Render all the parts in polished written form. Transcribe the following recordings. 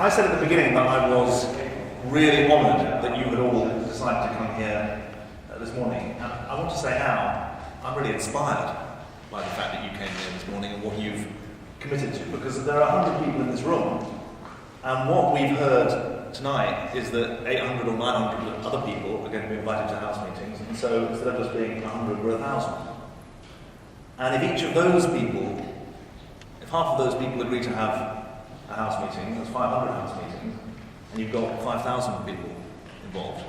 I said at the beginning that I was really honoured that you had all decided to come here this morning. And I want to say now, I'm really inspired by the fact that you came here this morning and what you've committed to, because there are 100 people in this room, and what we've heard tonight is that 800 or 900 other people are going to be invited to house meetings, and so instead of just being 100, we're 1,000. And if each of those people, if half of those people agree to have a house meeting, that's 500 house meetings, and you've got 5,000 people involved.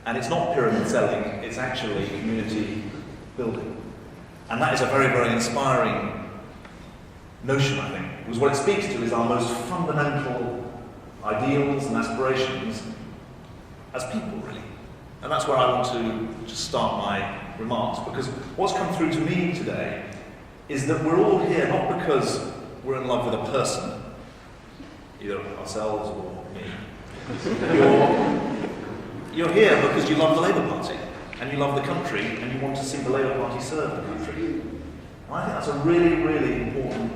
And it's not pyramid selling, it's actually community building. And that is a very, very inspiring notion, I think, because what it speaks to is our most fundamental ideals and aspirations as people, really. And that's where I want to just start my remarks, because what's come through to me today is that we're all here not because we're in love with a person, either ourselves or me. You're here because you love the Labour Party, and you love the country, and you want to see the Labour Party serve the country. And I think that's a really, really important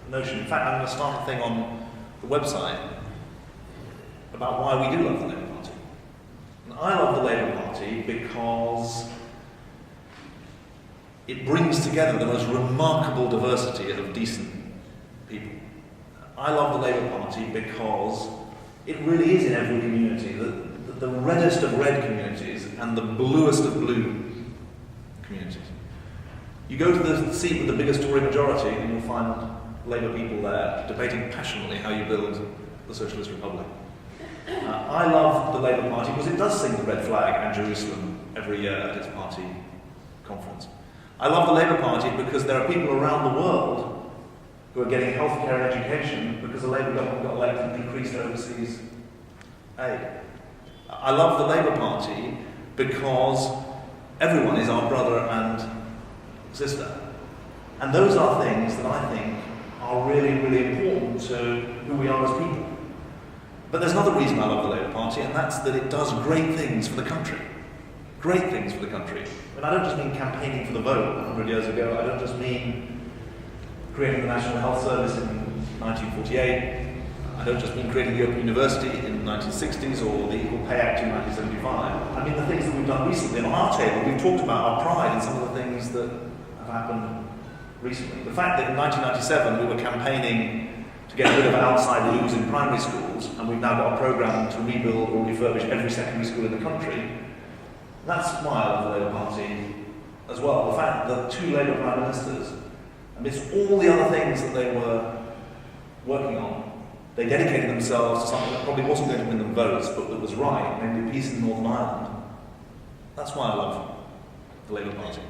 notion. In fact, I'm going to start a thing on the website about why we do love the Labour Party. And I love the Labour Party because it brings together the most remarkable diversity of decent people. I love the Labour Party because it really is in every community, the reddest of red communities and the bluest of blue communities. You go to the seat with the biggest Tory majority and you'll find Labour people there debating passionately how you build the Socialist Republic. I love the Labour Party because it does sing the red flag and Jerusalem every year at its party conference. I love the Labour Party because there are people around the world who are getting healthcare and education because the Labour government got elected and decreased overseas aid. I love the Labour Party because everyone is our brother and sister. And those are things that I think are really, really important to who we are as people. But there's another reason I love the Labour Party, and that's that it does great things for the country. Great things for the country. And I don't just mean campaigning for the vote 100 years ago, I don't just mean creating the National Health Service in 1948, I don't just mean creating the Open University in the 1960s or the Equal Pay Act in 1975. I mean the things that we've done recently. And on our table, we've talked about our pride in some of the things that have happened recently. The fact that in 1997 we were campaigning to get rid of outside loos in primary schools, and we've now got a programme to rebuild or refurbish every secondary school in the country, that's why I love the Labour Party as well. The fact that 2 Labour Prime Ministers, amidst all the other things that they were working on, they dedicated themselves to something that probably wasn't going to win them votes, but that was right, namely peace in Northern Ireland. That's why I love the Labour Party.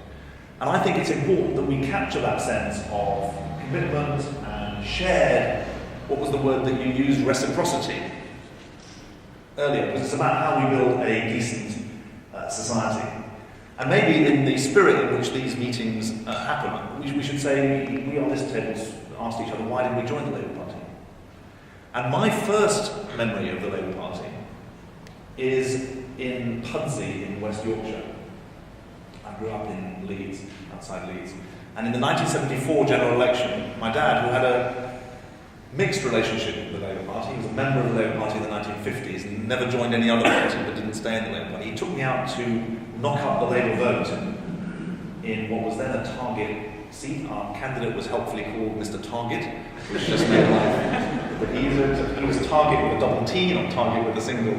And I think it's important that we capture that sense of commitment and shared, what was the word that you used, reciprocity, earlier, because it's about how we build a decent society. And maybe in the spirit in which these meetings happen, we should say, we on this table asked each other, why did we join the Labour Party? And my first memory of the Labour Party is in Pudsey in West Yorkshire. I grew up in Leeds, outside Leeds. And in the 1974 general election, my dad, who had a mixed relationship with the Labour Party, he was a member of the Labour Party in the 1950s and never joined any other party but didn't stay in the Labour Party. He took me out to knock up the Labour vote in what was then a Target seat. Our candidate was helpfully called Mr. Target, which just made life easier. He was Target with a double T, not Target with a single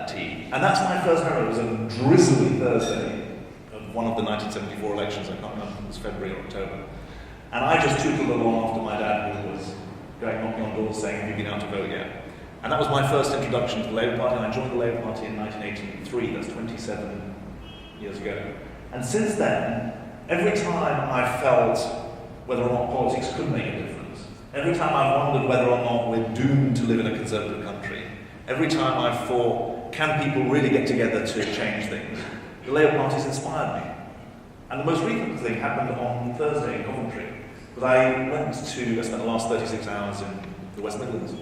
T. And that's my first memory. It was a drizzly Thursday of one of the 1974 elections. I can't remember if it was February or October. And I just tootled along after my dad, who was going knocking on doors saying, have you been out to vote yet? And that was my first introduction to the Labour Party, and I joined the Labour Party in 1983, that's 27 years ago. And since then, every time I felt whether or not politics could make a difference, every time I've wondered whether or not we're doomed to live in a conservative country, every time I've thought, can people really get together to change things, the Labour Party's inspired me. And the most recent thing happened on Thursday in Coventry. But I spent the last 36 hours in the West Midlands.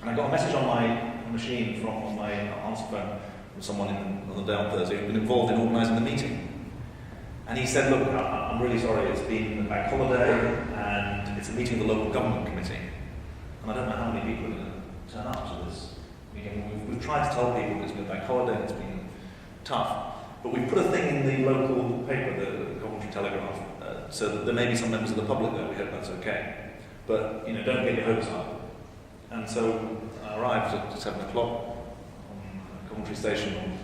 And I got a message on my machine on my answer phone from someone on the day on Thursday who'd been involved in organising the meeting. And he said, look, I'm really sorry, it's been a bank holiday and it's a meeting of the local government committee. And I don't know how many people are in it. turn up to this meeting. We've tried to tell people it's been a bank holiday and it's been tough, but we've put a thing in the local paper, the Coventry Telegraph, so that there may be some members of the public there. We hope that's okay. But don't get your hopes up. And so I arrived at 7 o'clock on Coventry Station on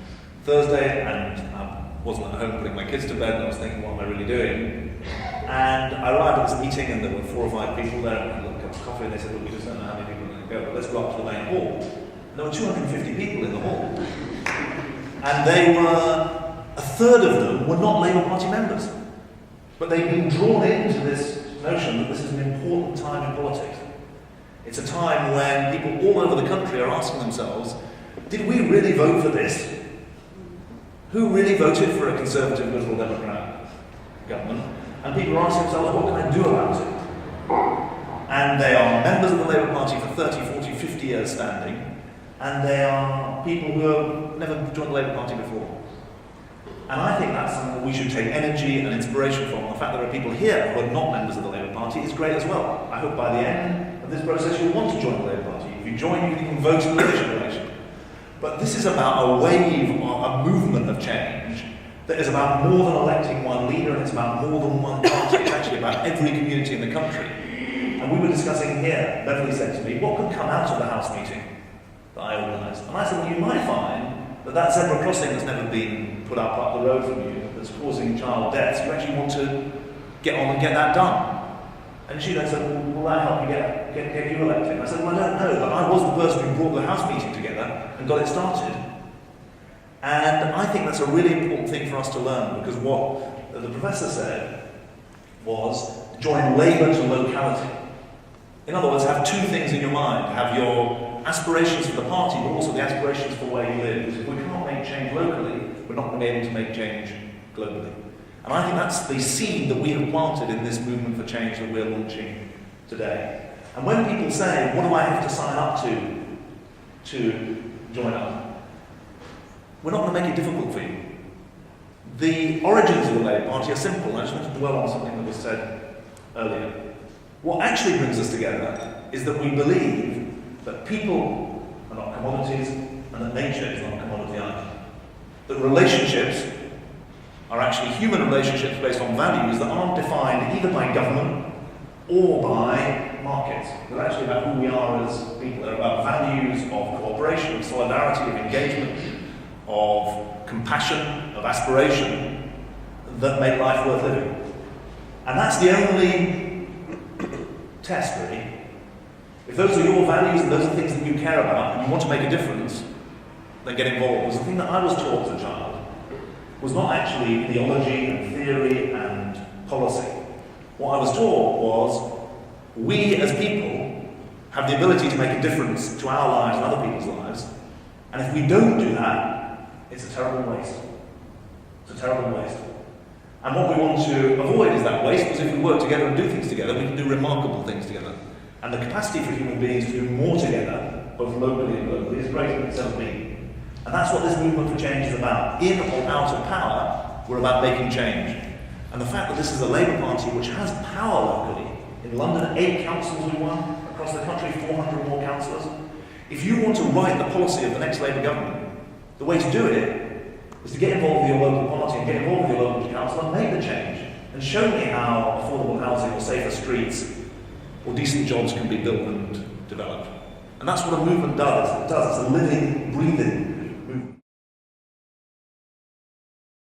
Thursday, and I wasn't at home putting my kids to bed, and I was thinking, what am I really doing? And I arrived at this meeting, and there were 4 or 5 people there, and I had a little cup of coffee, and they said, look, we just don't know how many people are going to go, but let's go up to the main hall. And there were 250 people in the hall. And they were, a third of them were not Labour Party members. But they've been drawn into this notion that this is an important time in politics. It's a time when people all over the country are asking themselves, did we really vote for this? Who really voted for a Conservative Liberal Democrat government? And people are asking themselves, what can I do about it? And they are members of the Labour Party for 30, 40, 50 years standing, and they are people who have never joined the Labour Party before. And I think that's something that we should take energy and inspiration from. The fact that there are people here who are not members of the Labour Party is great as well. I hope by the end of this process you'll want to join the Labour Party. If you join, you can even vote in the leadership election. But this is about a wave, or a movement of change that is about more than electing one leader, and it's about more than one party. It's actually about every community in the country. And we were discussing here, Beverly said to me, what could come out of the House meeting that I organised? And I said, well, you might find that zebra crossing that's never been put up the road from you, that's causing child deaths, you actually want to get on and get that done. And she then said, well, will that help you get you elected? And I said, well, I don't know, but I was the person who brought the House meeting together and got it started. And I think that's a really important thing for us to learn, because what the professor said was, join Labour to locality. In other words, have 2 things in your mind. Have your aspirations for the party, but also the aspirations for where you live. Because if we cannot make change locally, we're not going to be able to make change globally. And I think that's the seed that we have planted in this movement for change that we're launching today. And when people say, what do I have to sign up to join up? We're not going to make it difficult for you. The origins of the Labour Party are simple. I just want to dwell on something that was said earlier. What actually brings us together is that we believe that people are not commodities, and that nature is not a commodity either. That relationships are actually human relationships based on values that aren't defined either by government or by markets. They're actually about who we are as people. They're about values of cooperation, of solidarity, of engagement, of compassion, of aspiration that make life worth living. And that's the only test, really. If those are your values and those are things that you care about and you want to make a difference, then get involved. Because the thing that I was taught as a child was not actually theology and theory and policy. What I was taught was, we as people have the ability to make a difference to our lives and other people's lives, and if we don't do that, it's a terrible waste. It's a terrible waste. And what we want to avoid is that waste, because if we work together and do things together, we can do remarkable things together. And the capacity for human beings to do more together, both locally and globally, is greater than it's ever been. And that's what this movement for change is about. In or out of power, we're about making change. And the fact that this is a Labour Party which has power locally, in London, 8 councils we won, across the country, 400 more councillors. If you want to write the policy of the next Labour government, the way to do it is to get involved with your local party and get involved with your local council and make the change. And show me how affordable housing or safer streets or decent jobs can be built and developed. And that's what a movement does. It does. It's a living, breathing